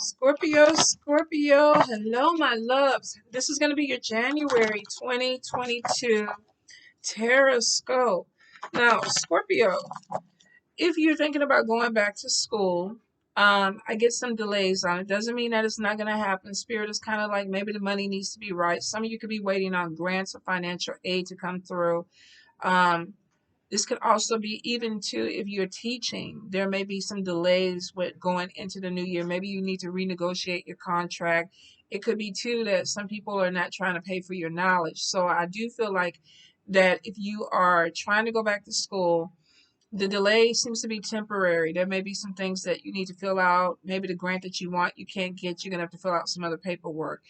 Scorpio, hello, my loves. This is going to be your January 2022 Tarot Scope. Now, Scorpio, if you're thinking about going back to school, I get some delays on it. Doesn't mean that it's not going to happen. Spirit is kind of like maybe the money needs to be right. Some of you could be waiting on grants or financial aid to come through. Um, this could also be even too if you're teaching, there may be some delays with going into the new year. Maybe you need to renegotiate your contract. It could be too that some people are not trying to pay for your knowledge. So I do feel like that if you are trying to go back to school, the delay seems to be temporary. There may be some things that you need to fill out. Maybe the grant that you want you can't get. You're gonna have to fill out some other paperwork.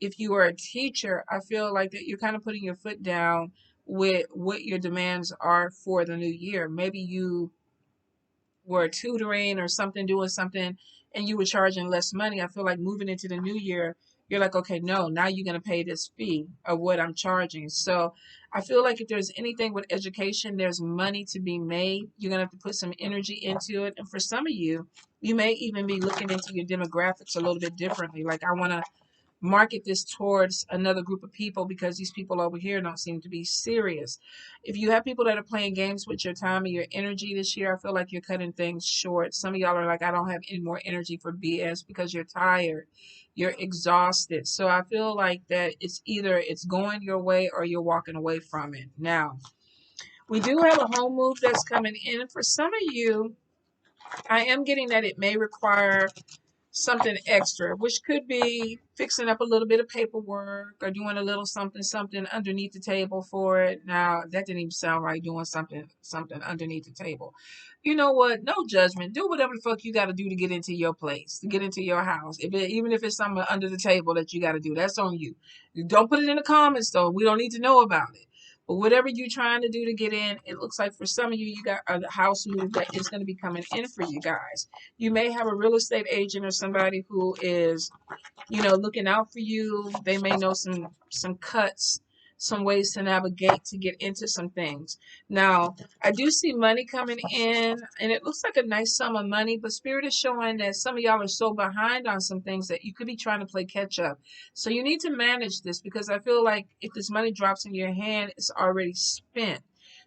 If you are a teacher, I feel like that you're kind of putting your foot down with what your demands are for the new year. Maybe you were tutoring or something, doing something, and you were charging less money. I feel like moving into the new year, you're like, okay, no, now you're going to pay this fee of what I'm charging. So I feel like if there's anything with education, there's money to be made. You're going to have to put some energy into it. And for some of you, you may even be looking into your demographics a little bit differently. Like, I want to market this towards another group of people because these people over here don't seem to be serious. If you have people that are playing games with your time and your energy this year, I feel like you're cutting things short. Some of y'all are like, I don't have any more energy for BS because you're tired, you're exhausted. So I feel like that it's either it's going your way or you're walking away from it. Now, we do have a home move that's coming in. And for some of you, I am getting that it may require something extra, which could be fixing up a little bit of paperwork or doing a little something underneath the table for it. Now that didn't even sound right, doing something underneath the table. You know what? No judgment. Do whatever the fuck you got to do to get into your place, to get into your house. Even if it's something under the table that you got to do, that's on you. Don't put it in the comments though. We don't need to know about it. But whatever you're trying to do to get in, it looks like for some of you, you got a house move that is going to be coming in for you guys. You may have a real estate agent or somebody who is, looking out for you. They may know some cuts, some ways to navigate to get into some things. Now, I do see money coming in, and it looks like a nice sum of money, but Spirit is showing that some of y'all are so behind on some things that you could be trying to play catch up. So you need to manage this because I feel like if this money drops in your hand, it's already spent.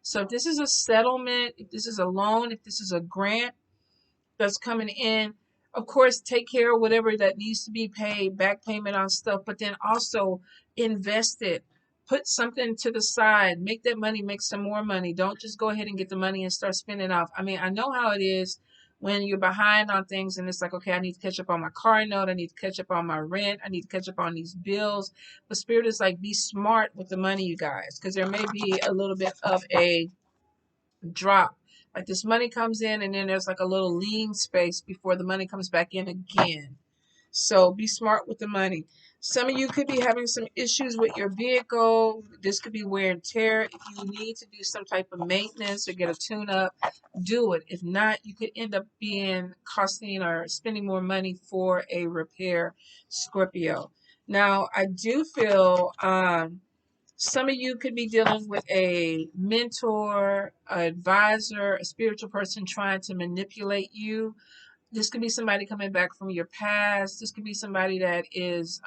So if this is a settlement, if this is a loan, if this is a grant, that's coming in. Of course, take care of whatever that needs to be paid, back payment on stuff, but then also invest it. Put something to the side, make that money, make some more money. Don't just go ahead and get the money and start spending off. I mean, I know how it is when you're behind on things and it's like, okay, I need to catch up on my car note. I need to catch up on my rent. I need to catch up on these bills. But Spirit is like, be smart with the money, you guys, because there may be a little bit of a drop. Like this money comes in and then there's like a little lean space before the money comes back in again. So be smart with the money. Some of you could be having some issues with your vehicle. This could be wear and tear. If you need to do some type of maintenance or get a tune up, do it. If not, you could end up being costing or spending more money for a repair, Scorpio. Now, I do feel some of you could be dealing with a mentor, an advisor, a spiritual person trying to manipulate you. This could be somebody coming back from your past. This could be somebody that is,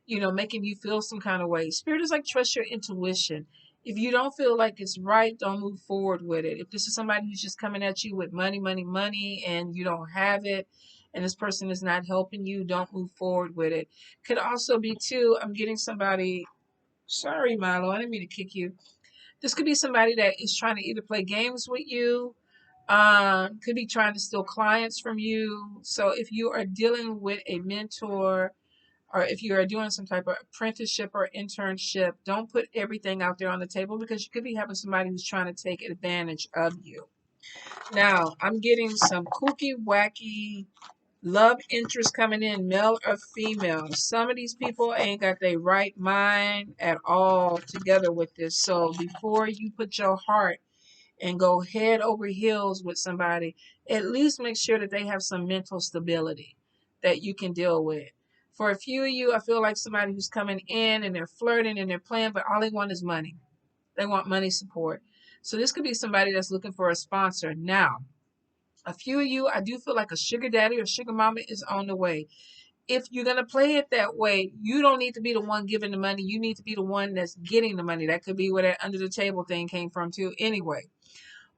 making you feel some kind of way. Spirit is like, trust your intuition. If you don't feel like it's right, don't move forward with it. If this is somebody who's just coming at you with money, money, money, and you don't have it, and this person is not helping you, don't move forward with it. Could also be, too, I'm getting somebody. Sorry, Milo, I didn't mean to kick you. This could be somebody that is trying to either play games with you, could be trying to steal clients from you. So if you are dealing with a mentor or if you are doing some type of apprenticeship or internship, don't put everything out there on the table because you could be having somebody who's trying to take advantage of you. Now, I'm getting some kooky, wacky love interest coming in, male or female. Some of these people ain't got their right mind at all together with this. So before you put your heart and go head over heels with somebody, at least make sure that they have some mental stability that you can deal with. For a few of you, I feel like somebody who's coming in and they're flirting and they're playing, but all they want is money. They want money support. So this could be somebody that's looking for a sponsor. Now, A few of you, I do feel like a sugar daddy or sugar mama is on the way. If you're going to play it that way, you don't need to be the one giving the money. You need to be the one that's getting the money. That could be where that under the table thing came from too anyway.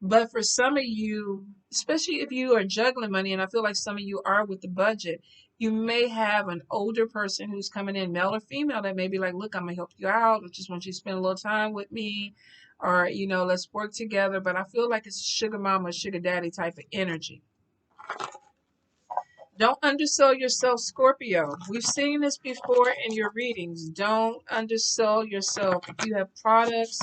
But for some of you, especially if you are juggling money, and I feel like some of you are with the budget, you may have an older person who's coming in, male or female, that may be like, look, I'm going to help you out. I just want you to spend a little time with me. Or, let's work together. But I feel like it's sugar mama, sugar daddy type of energy. Don't undersell yourself, Scorpio. We've seen this before in your readings. Don't undersell yourself. If you have products,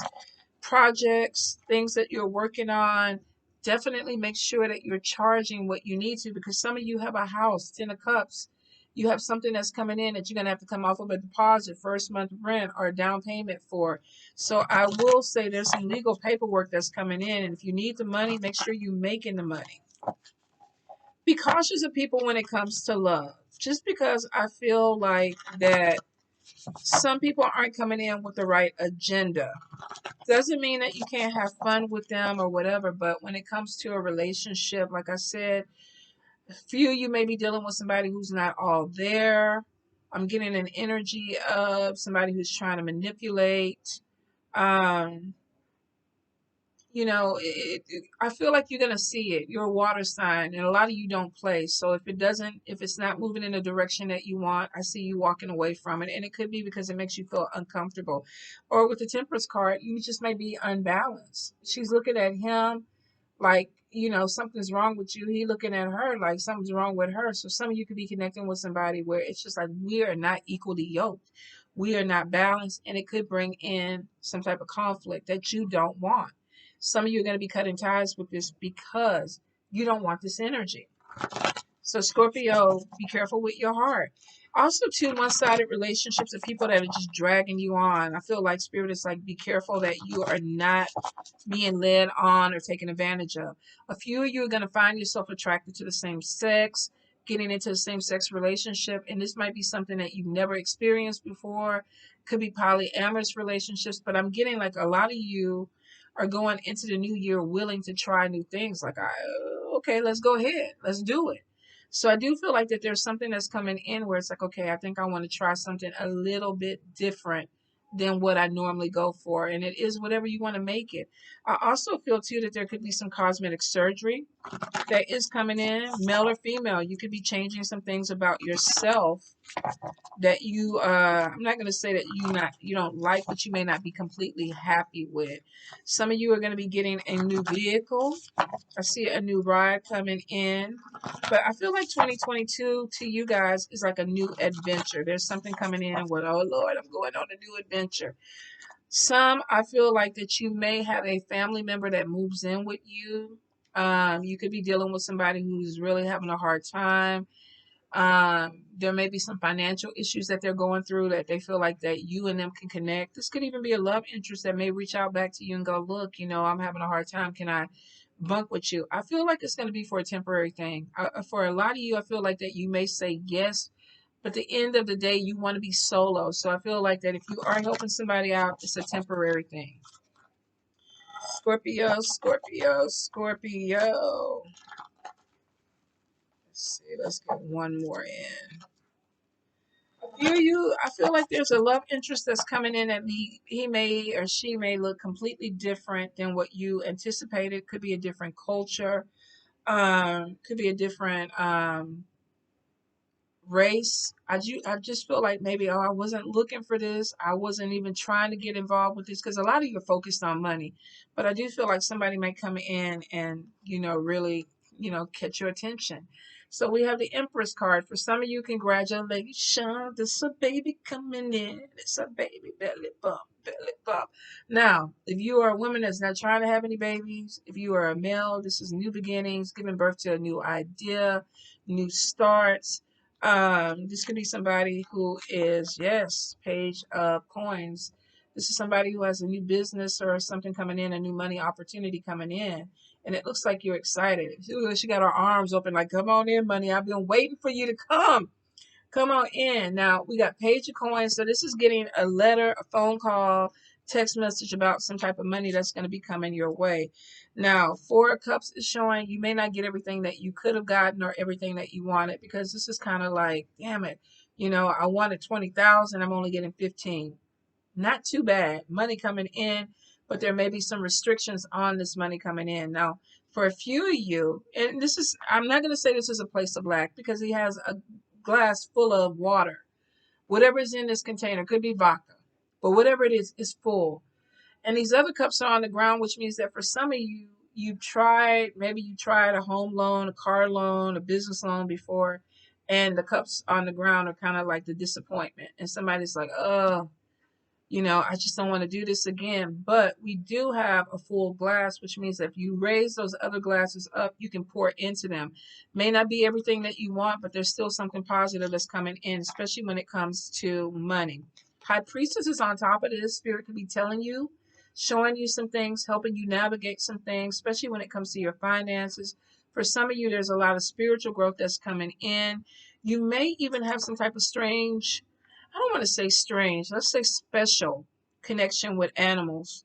projects, things that you're working on, definitely make sure that you're charging what you need to, because some of you have a house, 10 of cups. You have something that's coming in that you're going to have to come off of a deposit, first month rent, or a down payment for. So I will say there's some legal paperwork that's coming in. And if you need the money, make sure you're making the money. Be cautious of people when it comes to love. Just because I feel like that some people aren't coming in with the right agenda doesn't mean that you can't have fun with them or whatever. But when it comes to a relationship, like I said, a few of you may be dealing with somebody who's not all there. I'm getting an energy of somebody who's trying to manipulate. Um, I feel like you're gonna see it. You're a water sign, and a lot of you don't play. So if it's not moving in the direction that you want, I see you walking away from it. And it could be because it makes you feel uncomfortable. Or with the Temperance card, you just may be unbalanced. She's looking at him like, something's wrong with you. He looking at her like something's wrong with her. So some of you could be connecting with somebody where it's just like we are not equally yoked. We are not balanced, and it could bring in some type of conflict that you don't want. Some of you are going to be cutting ties with this because you don't want this energy. So Scorpio, be careful with your heart. Also, too, one-sided relationships of people that are just dragging you on. I feel like Spirit is like, be careful that you are not being led on or taken advantage of. A few of you are going to find yourself attracted to the same sex, getting into the same sex relationship. And this might be something that you've never experienced before. Could be polyamorous relationships. But I'm getting like a lot of you are going into the new year willing to try new things. Like, okay, let's go ahead. Let's do it. So I do feel like that there's something that's coming in where it's like, okay, I think I want to try something a little bit different than what I normally go for. And it is whatever you want to make it. I also feel too that there could be some cosmetic surgery that is coming in, male or female. You could be changing some things about yourself that you I'm not going to say that you don't like, but you may not be completely happy with. Some of you are going to be getting a new vehicle. I see a new ride coming in. But I feel like 2022 to you guys is like a new adventure. There's something coming in with, oh Lord, I'm going on a new adventure. Some, I feel like that you may have a family member that moves in with you. You could be dealing with somebody who's really having a hard time. There may be some financial issues that they're going through that they feel like that you and them can connect. This could even be a love interest that may reach out back to you and go, look, I'm having a hard time. Can I bunk with you? I feel like it's going to be for a temporary thing. For a lot of you, I feel like that you may say yes, but at the end of the day, you want to be solo. So I feel like that if you are helping somebody out, it's a temporary thing. Scorpio, Scorpio, Scorpio. Let's see. Let's get one more in. I feel like there's a love interest that's coming in that he may or she may look completely different than what you anticipated. Could be a different culture. Could be a different race. I just feel like maybe, I wasn't looking for this. I wasn't even trying to get involved with this, because a lot of you are focused on money. But I do feel like somebody may come in and, really, catch your attention. So we have the Empress card. For some of you, congratulations. There's a baby coming in. It's a baby belly bump, belly bump. Now, if you are a woman that's not trying to have any babies, if you are a male, this is new beginnings, giving birth to a new idea, new starts. This could be somebody who is, yes, Page of Coins. This is somebody who has a new business or something coming in, a new money opportunity coming in. And it looks like you're excited. She got her arms open like, come on in, money. I've been waiting for you to come. Come on in. Now, we got Page of Coins. So this is getting a letter, a phone call, text message about some type of money that's going to be coming your way. Now, Four of Cups is showing you may not get everything that you could have gotten or everything that you wanted, because this is kind of like, damn it, I wanted 20,000, I'm only getting 15. Not too bad. Money coming in, but there may be some restrictions on this money coming in. Now, for a few of you, and I'm not going to say this is a place of lack, because he has a glass full of water. Whatever is in this container, could be vodka, but whatever it is full. And these other cups are on the ground, which means that for some of you, maybe you tried a home loan, a car loan, a business loan before, and the cups on the ground are kind of like the disappointment. And somebody's like, oh, I just don't want to do this again. But we do have a full glass, which means that if you raise those other glasses up, you can pour into them. May not be everything that you want, but there's still something positive that's coming in, especially when it comes to money. High Priestess is on top of this. Spirit could be telling you, showing you some things, helping you navigate some things, especially when it comes to your finances. For some of you, there's a lot of spiritual growth that's coming in. You may even have some type of strange, I don't want to say strange, let's say special connection with animals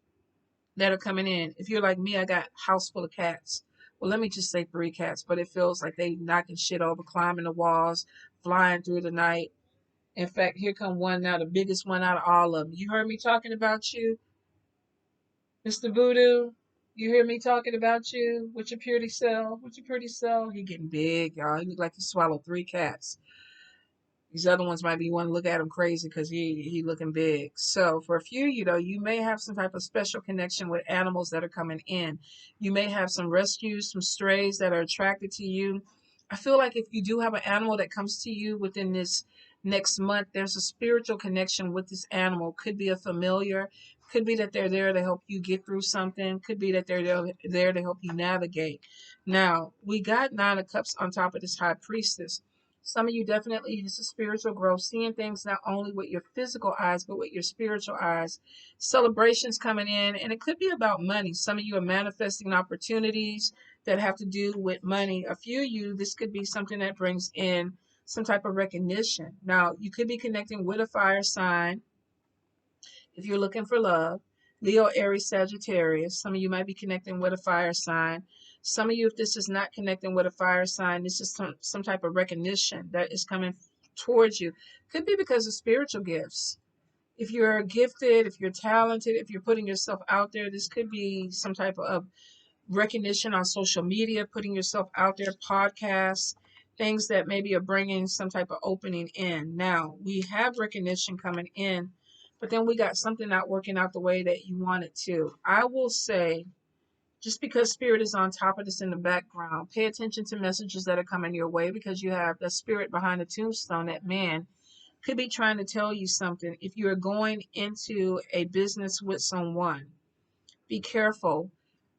that are coming in. If you're like me, I got a house full of cats. Well, let me just say 3 cats, but it feels like they knocking shit over, climbing the walls, flying through the night. In fact, here come one now, the biggest one out of all of them. You heard me talking about you, Mr. Voodoo? You hear me talking about you with your pretty self? With your pretty self? He getting big, y'all. He look like he swallowed 3 cats. These other ones might be one look at him crazy because he looking big. So for a few, you may have some type of special connection with animals that are coming in. You may have some rescues, some strays that are attracted to you. I feel like if you do have an animal that comes to you within this next month, there's a spiritual connection with this animal. Could be a familiar. Could be that they're there to help you get through something. Could be that they're there to help you navigate. Now, we got 9 of Cups on top of this High Priestess. Some of you definitely use a spiritual growth, seeing things not only with your physical eyes, but with your spiritual eyes. Celebrations coming in, and it could be about money. Some of you are manifesting opportunities that have to do with money. A few of you, this could be something that brings in some type of recognition. Now, you could be connecting with a fire sign if you're looking for love. Leo, Aries, Sagittarius. Some of you might be connecting with a fire sign. Some of you, if this is not connecting with a fire sign, this is some type of recognition that is coming towards you. Could be because of spiritual gifts. If you're gifted, if you're talented, if you're putting yourself out there, this could be some type of recognition on social media, putting yourself out there, podcasts, things that maybe are bringing some type of opening in. Now, we have recognition coming in, but then we got something not working out the way that you want it to. I will say, just because spirit is on top of this in the background, pay attention to messages that are coming your way, because you have the spirit behind the tombstone. That man could be trying to tell you something. If you're going into a business with someone, be careful.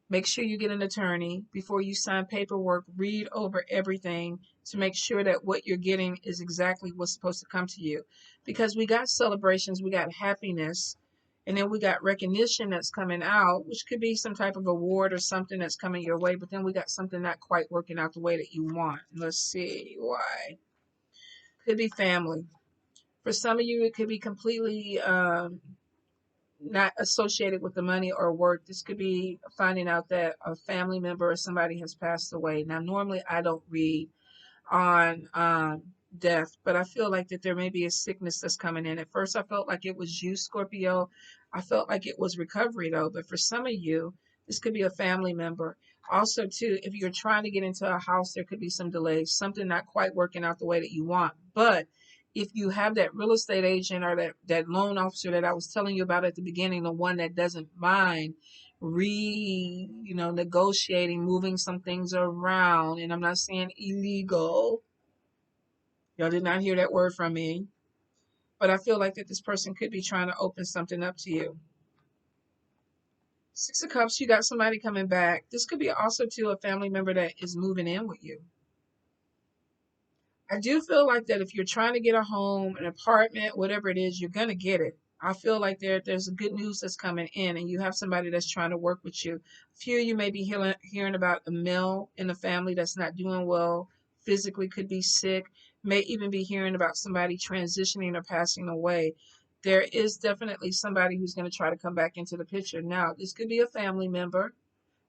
Make sure you get an attorney before you sign paperwork. Read over everything to make sure that what you're getting is exactly what's supposed to come to you. Because we got celebrations, we got happiness, and then we got recognition that's coming out, which could be some type of award or something that's coming your way. But then we got something not quite working out the way that you want. Let's see why. Could be family. For some of you, it could be completely not associated with the money or work. This could be finding out that a family member or somebody has passed away. Now, normally I don't read on death, but I feel like that there may be a sickness that's coming in. At first, I felt like it was you, Scorpio. I felt like it was recovery, though. But for some of you, this could be a family member. Also, too, if you're trying to get into a house, there could be some delays, something not quite working out the way that you want. But if you have that real estate agent or that loan officer that I was telling you about at the beginning, the one that doesn't mind negotiating, moving some things around, and I'm not saying illegal. Y'all did not hear that word from me. But I feel like that this person could be trying to open something up to you. 6 of Cups, you got somebody coming back. This could be also to a family member that is moving in with you. I do feel like that if you're trying to get a home, an apartment, whatever it is, you're going to get it. I feel like there's a good news that's coming in, and you have somebody that's trying to work with you. A few of you may be hearing about a male in the family that's not doing well, physically could be sick, may even be hearing about somebody transitioning or passing away. there is definitely somebody who's going to try to come back into the picture. Now, this could be a family member.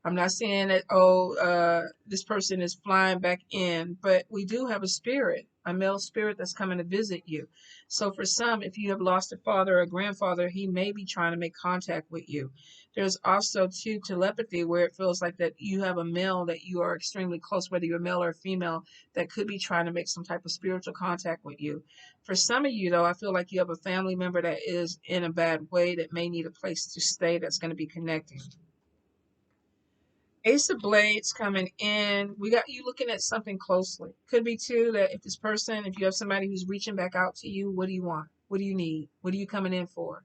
I'm not saying that, this person is flying back in, but we do have a spirit, a male spirit that's coming to visit you. So for some, if you have lost a father or a grandfather, he may be trying to make contact with you. There's also too telepathy, where it feels like that you have a male that you are extremely close, whether you're male or female, that could be trying to make some type of spiritual contact with you. For some of you though, I feel like you have a family member that is in a bad way, that may need a place to stay, that's going to be connecting. Ace of Blades coming in. We got you looking at something closely. Could be too that if this person, if you have somebody who's reaching back out to you, what do you want? What do you need? What are you coming in for?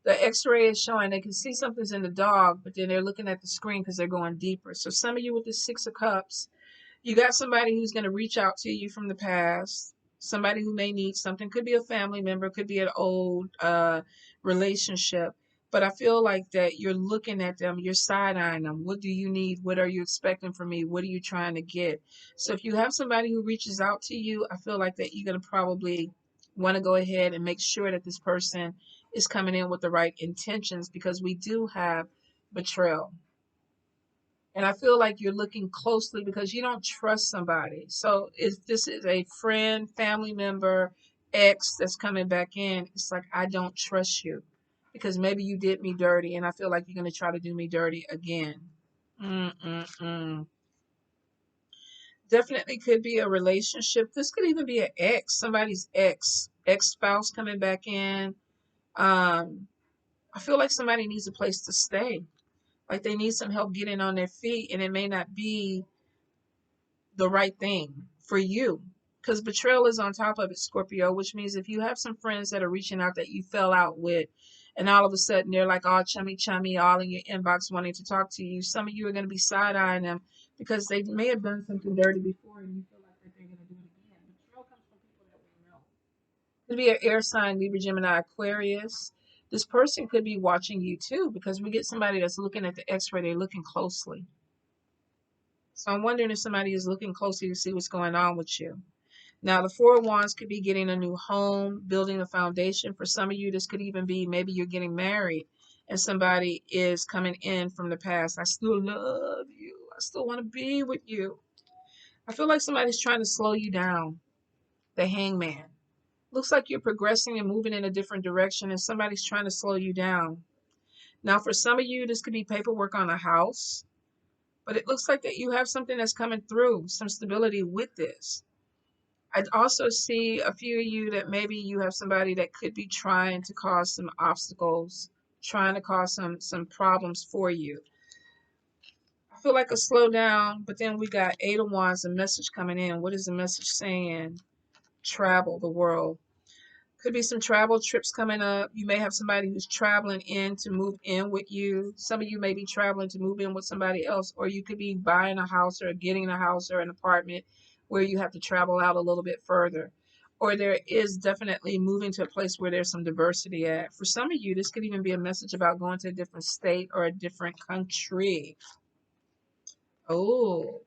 The X-ray is showing they can see something's in the dog, but then they're looking at the screen because they're going deeper. So some of you with the Six of Cups, you got somebody who's going to reach out to you from the past, somebody who may need something. Could be a family member, could be an old relationship. But I feel like that you're looking at them, you're side-eyeing them. What do you need? What are you expecting from me? What are you trying to get? So if you have somebody who reaches out to you, I feel like that you're going to probably want to go ahead and make sure that this person is coming in with the right intentions, because we do have betrayal. And I feel like you're looking closely because you don't trust somebody. So if this is a friend, family member, ex that's coming back in, it's like, I don't trust you because maybe you did me dirty and I feel like you're going to try to do me dirty again. Mm-mm-mm. Definitely could be a relationship. This could even be an ex, somebody's ex-spouse coming back in. Um, I feel like somebody needs a place to stay. Like they need some help getting on their feet, and it may not be the right thing for you, because betrayal is on top of it, Scorpio, which means if you have some friends that are reaching out that you fell out with, and all of a sudden they're like all chummy chummy, all in your inbox wanting to talk to you, some of you are going to be side-eyeing them because they may have done something dirty before and you feel like that they're going to do it again. Betrayal comes from people that we know. Could be an air sign, Libra, Gemini, Aquarius. This person could be watching you too, because we get somebody that's looking at the x-ray, they're looking closely. So I'm wondering if somebody is looking closely to see what's going on with you. Now, the Four of Wands could be getting a new home, building a foundation. For some of you, this could even be maybe you're getting married and somebody is coming in from the past. I still love you. I still want to be with you. I feel like somebody's trying to slow you down. The Hangman. Looks like you're progressing and moving in a different direction and somebody's trying to slow you down. Now, for some of you, this could be paperwork on a house. But it looks like that you have something that's coming through, some stability with this. I also see a few of you that maybe you have somebody that could be trying to cause some obstacles, trying to cause some problems for you. I feel like a slowdown, but then we got Eight of Wands, a message coming in. What is the message saying? Travel the world. Could be some travel trips coming up. You may have somebody who's traveling in to move in with you. Some of you may be traveling to move in with somebody else, or you could be buying a house or getting a house or an apartment where you have to travel out a little bit further. Or there is definitely moving to a place where there's some diversity at. For some of you, this could even be a message about going to a different state or a different country. Oh,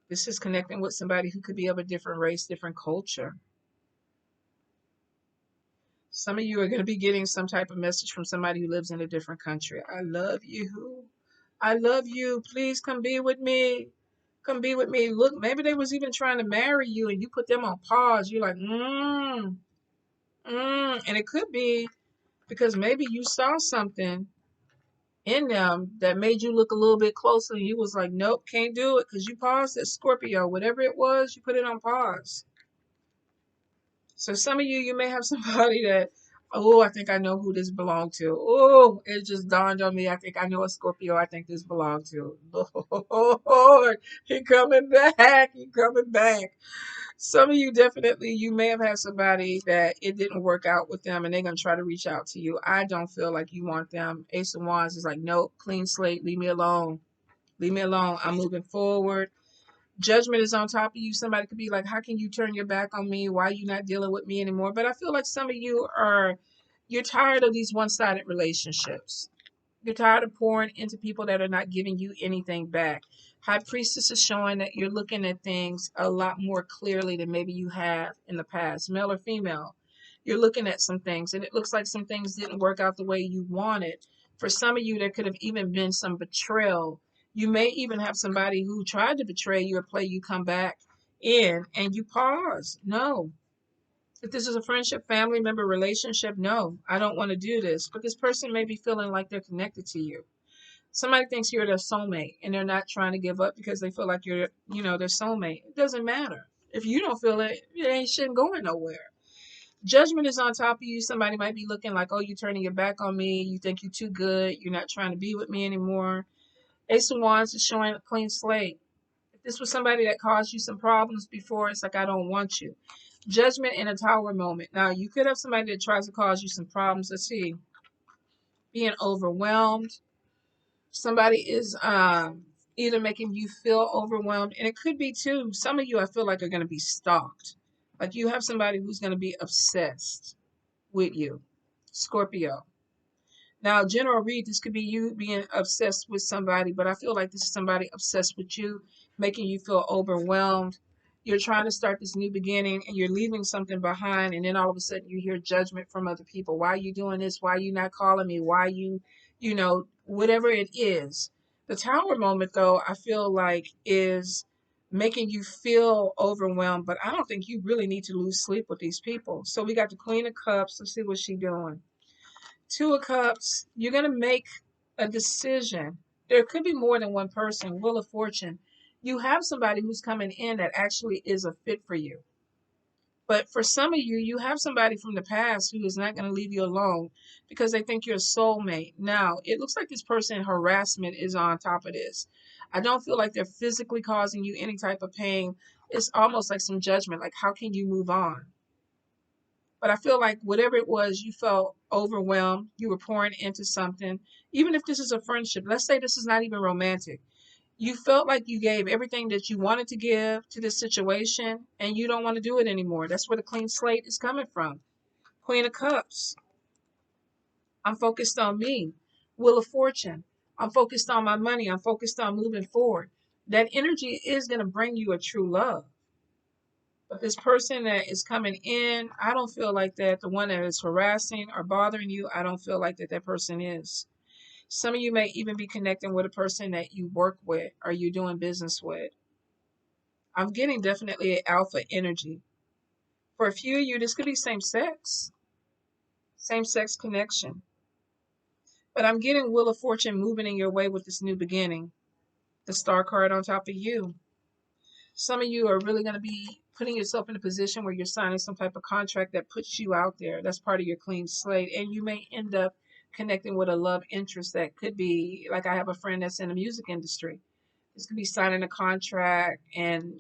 this is connecting with somebody who could be of a different race, different culture. Some of you are going to be getting some type of message from somebody who lives in a different country. I love you. I love you. Please come be with me. Come be with me. Look, maybe they was even trying to marry you and you put them on pause. You're like, And it could be because maybe you saw something in them that made you look a little bit closer. And you was like, nope, can't do it because you paused at Scorpio. Whatever it was, you put it on pause. So some of you, you may have somebody that, oh, I think I know who this belonged to. Oh, it just dawned on me. I think I know a Scorpio I think this belonged to. Lord, he coming back. He coming back. Some of you definitely, you may have had somebody that it didn't work out with them and they're going to try to reach out to you. I don't feel like you want them. Ace of Wands is like, nope, clean slate. Leave me alone. Leave me alone. I'm moving forward. Judgment is on top of you. Somebody could be like, how can you turn your back on me? Why are you not dealing with me anymore? But I feel like some of you you're tired of these one-sided relationships. You're tired of pouring into people that are not giving you anything back. High Priestess is showing that you're looking at things a lot more clearly than maybe you have in the past, male or female. You're looking at some things, and it looks like some things didn't work out the way you wanted. For some of you, there could have even been some betrayal. You may even have somebody who tried to betray you or play you come back in, and you pause. No. If this is a friendship, family member relationship, no, I don't want to do this. But this person may be feeling like they're connected to you. Somebody thinks you're their soulmate and they're not trying to give up because they feel like you're, their soulmate. It doesn't matter. If you don't feel it, it ain't shit going nowhere. Judgment is on top of you. Somebody might be looking like, oh, you're turning your back on me. You think you're too good. You're not trying to be with me anymore. Ace of Wands is showing a clean slate. If this was somebody that caused you some problems before, it's like, I don't want you. Judgment in a tower moment. Now, you could have somebody that tries to cause you some problems. Let's see. Being overwhelmed. Somebody is either making you feel overwhelmed, and it could be too, some of you I feel like are going to be stalked. Like you have somebody who's going to be obsessed with you. Scorpio. Now, general read, this could be you being obsessed with somebody, but I feel like this is somebody obsessed with you, making you feel overwhelmed. You're trying to start this new beginning and you're leaving something behind, and then all of a sudden you hear judgment from other people. Why are you doing this? Why are you not calling me? Why you, whatever it is. The tower moment, though, I feel like is making you feel overwhelmed, but I don't think you really need to lose sleep with these people. So we got the Queen of Cups. Let's see what she's doing. Two of Cups, you're going to make a decision. There could be more than one person. Wheel of Fortune. You have somebody who's coming in that actually is a fit for you. But for some of you, you have somebody from the past who is not going to leave you alone because they think you're a soulmate. Now, it looks like this person harassment is on top of this. I don't feel like they're physically causing you any type of pain. It's almost like some judgment. Like, how can you move on? But I feel like whatever it was, you felt overwhelmed. You were pouring into something. Even if this is a friendship, let's say this is not even romantic. You felt like you gave everything that you wanted to give to this situation and you don't want to do it anymore. That's where the clean slate is coming from. Queen of Cups. I'm focused on me. Wheel of Fortune. I'm focused on my money. I'm focused on moving forward. That energy is going to bring you a true love. But this person that is coming in, I don't feel like that. The one that is harassing or bothering you, I don't feel like that person is. Some of you may even be connecting with a person that you work with or you're doing business with. I'm getting definitely an alpha energy. For a few of you, this could be same sex connection. But I'm getting Wheel of Fortune moving in your way with this new beginning. The star card on top of you. Some of you are really going to be putting yourself in a position where you're signing some type of contract that puts you out there. That's part of your clean slate. And you may end up connecting with a love interest that could be, like I have a friend that's in the music industry. This could be signing a contract and,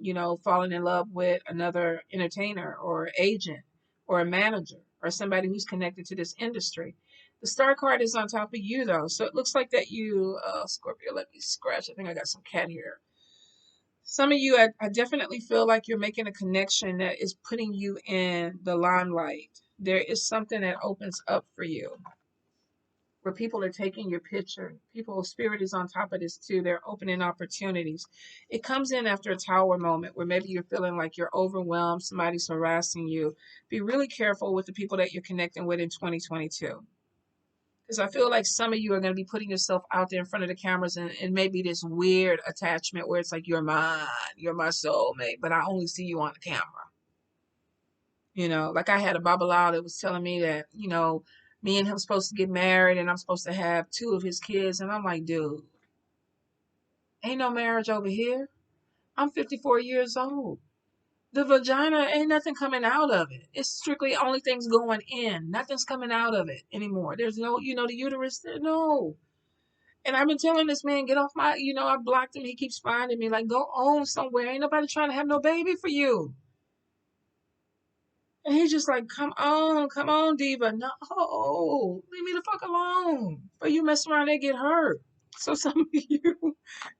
falling in love with another entertainer or agent or a manager or somebody who's connected to this industry. The star card is on top of you, though. So it looks like that you, Scorpio, let me scratch. I think I got some cat hair. Some of you, I definitely feel like you're making a connection that is putting you in the limelight. There is something that opens up for you where people are taking your picture. Spirit is on top of this too. They're opening opportunities. It comes in after a tower moment where maybe you're feeling like you're overwhelmed, somebody's harassing you. Be really careful with the people that you're connecting with in 2022. Because I feel like some of you are going to be putting yourself out there in front of the cameras and maybe this weird attachment where it's like, you're mine, you're my soulmate, but I only see you on the camera. Like I had a babalao that was telling me that, me and him supposed to get married and I'm supposed to have 2 of his kids. And I'm like, dude, ain't no marriage over here. I'm 54 years old. The vagina ain't nothing coming out of it. It's strictly only things going in. Nothing's coming out of it anymore. There's no, the uterus there. No. And I've been telling this man, get off my, I blocked him. He keeps finding me like, go on somewhere. Ain't nobody trying to have no baby for you. And he's just like, come on, diva. No, leave me the fuck alone. But you mess around and get hurt. So some of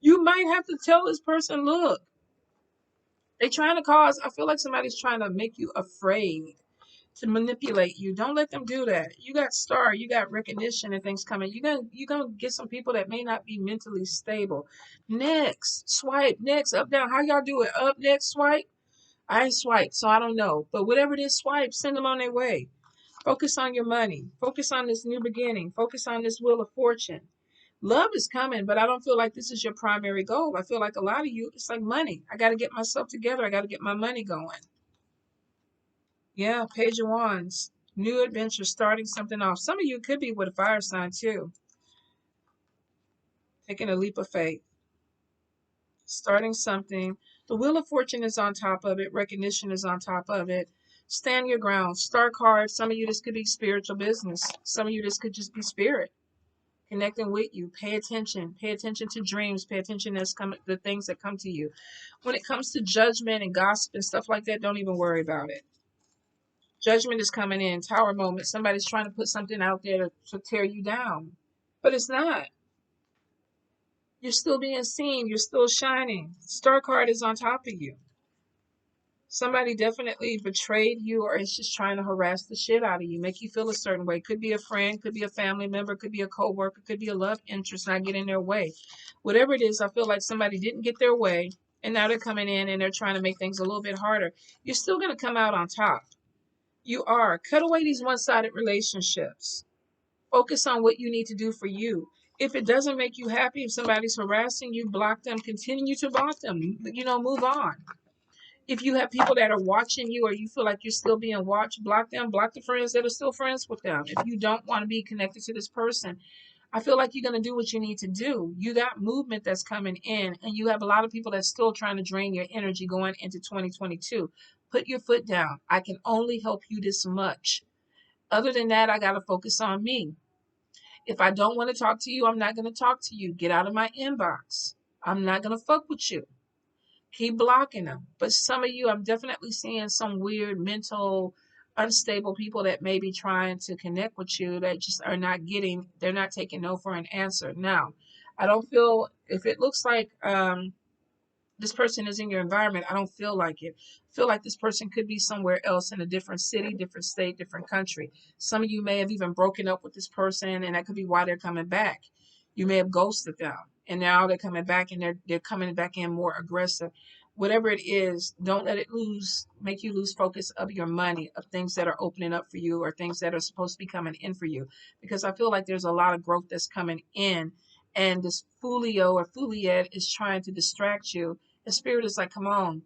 you might have to tell this person, look, they trying to cause, I feel like somebody's trying to make you afraid to manipulate you. Don't let them do that. You got star, you got recognition and things coming. You're gonna get some people that may not be mentally stable. Next, swipe, next, up, down. How y'all do it? Up, next, swipe. I ain't swipe, so I don't know. But whatever it is, swipe, send them on their way. Focus on your money. Focus on this new beginning. Focus on this wheel of fortune. Love is coming, but I don't feel like this is your primary goal. I feel like a lot of you, it's like money. I got to get myself together. I got to get my money going. Yeah, Page of Wands. New adventure, starting something off. Some of you could be with a fire sign too. Taking a leap of faith. Starting something. The Wheel of Fortune is on top of it. Recognition is on top of it. Stand your ground. Star card. Some of you, this could be spiritual business. Some of you, this could just be spirit connecting with you. Pay attention. Pay attention to dreams. Pay attention to the things that come to you. When it comes to judgment and gossip and stuff like that, don't even worry about it. Judgment is coming in. Tower moment. Somebody's trying to put something out there to tear you down. But it's not. You're still being seen. You're still shining. Star card is on top of you. Somebody definitely betrayed you or is just trying to harass the shit out of you, make you feel a certain way. Could be a friend, could be a family member, could be a co-worker, could be a love interest not getting their way. Whatever it is, I feel like somebody didn't get their way and now they're coming in and they're trying to make things a little bit harder. You're still going to come out on top. You are. Cut away these one-sided relationships. Focus on what you need to do for you. If it doesn't make you happy, if somebody's harassing you, block them, continue to block them. Move on. If you have people that are watching you or you feel like you're still being watched, block them. Block the friends that are still friends with them. If you don't want to be connected to this person, I feel like you're going to do what you need to do. You got movement that's coming in, and you have a lot of people that's still trying to drain your energy going into 2022. Put your foot down. I can only help you this much. Other than that, I got to focus on me. If I don't want to talk to you, I'm not going to talk to you. Get out of my inbox. I'm not going to fuck with you. Keep blocking them. But some of you, I'm definitely seeing some weird mental unstable people that may be trying to connect with you that just are not getting, they're not taking no for an answer. Now, I don't feel, if it looks like this person is in your environment, I don't feel like it. I feel like this person could be somewhere else in a different city, different state, different country. Some of you may have even broken up with this person, and that could be why they're coming back. You may have ghosted them, and now they're coming back, and they're coming back in more aggressive. Whatever it is, don't let it make you lose focus of your money, of things that are opening up for you or things that are supposed to be coming in for you. Because I feel like there's a lot of growth that's coming in, and this Fulio or Fuliet is trying to distract you. The spirit is like, come on.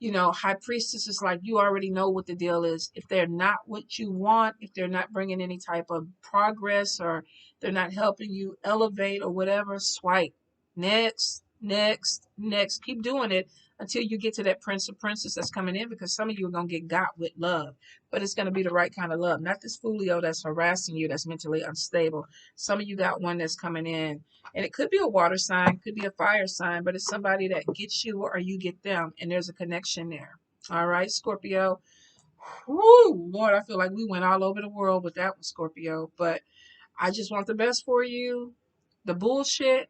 High priestess is like, you already know what the deal is. If they're not what you want, if they're not bringing any type of progress or they're not helping you elevate or whatever, swipe. Next, next, next. Keep doing it until you get to that prince or princess that's coming in, because some of you are going to get got with love, but it's going to be the right kind of love. Not this Fulio that's harassing you, that's mentally unstable. Some of you got one that's coming in, and it could be a water sign, could be a fire sign, but it's somebody that gets you or you get them, and there's a connection there. All right, Scorpio. Whoo, Lord, I feel like we went all over the world with that one, Scorpio. But I just want the best for you. The bullshit,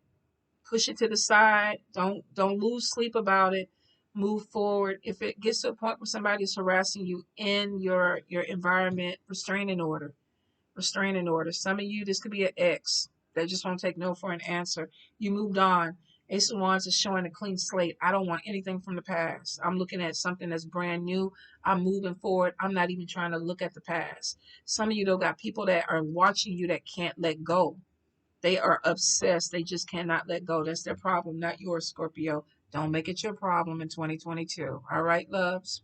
push it to the side. Don't lose sleep about it. Move forward. If it gets to a point where somebody is harassing you in your environment, restraining order. Restraining order. Some of you, this could be an ex that just won't take no for an answer. You moved on. Ace of Wands is showing a clean slate. I don't want anything from the past. I'm looking at something that's brand new. I'm moving forward. I'm not even trying to look at the past. Some of you, though, got people that are watching you that can't let go. They are obsessed. They just cannot let go. That's their problem, not yours, Scorpio. Don't make it your problem in 2022. All right, loves?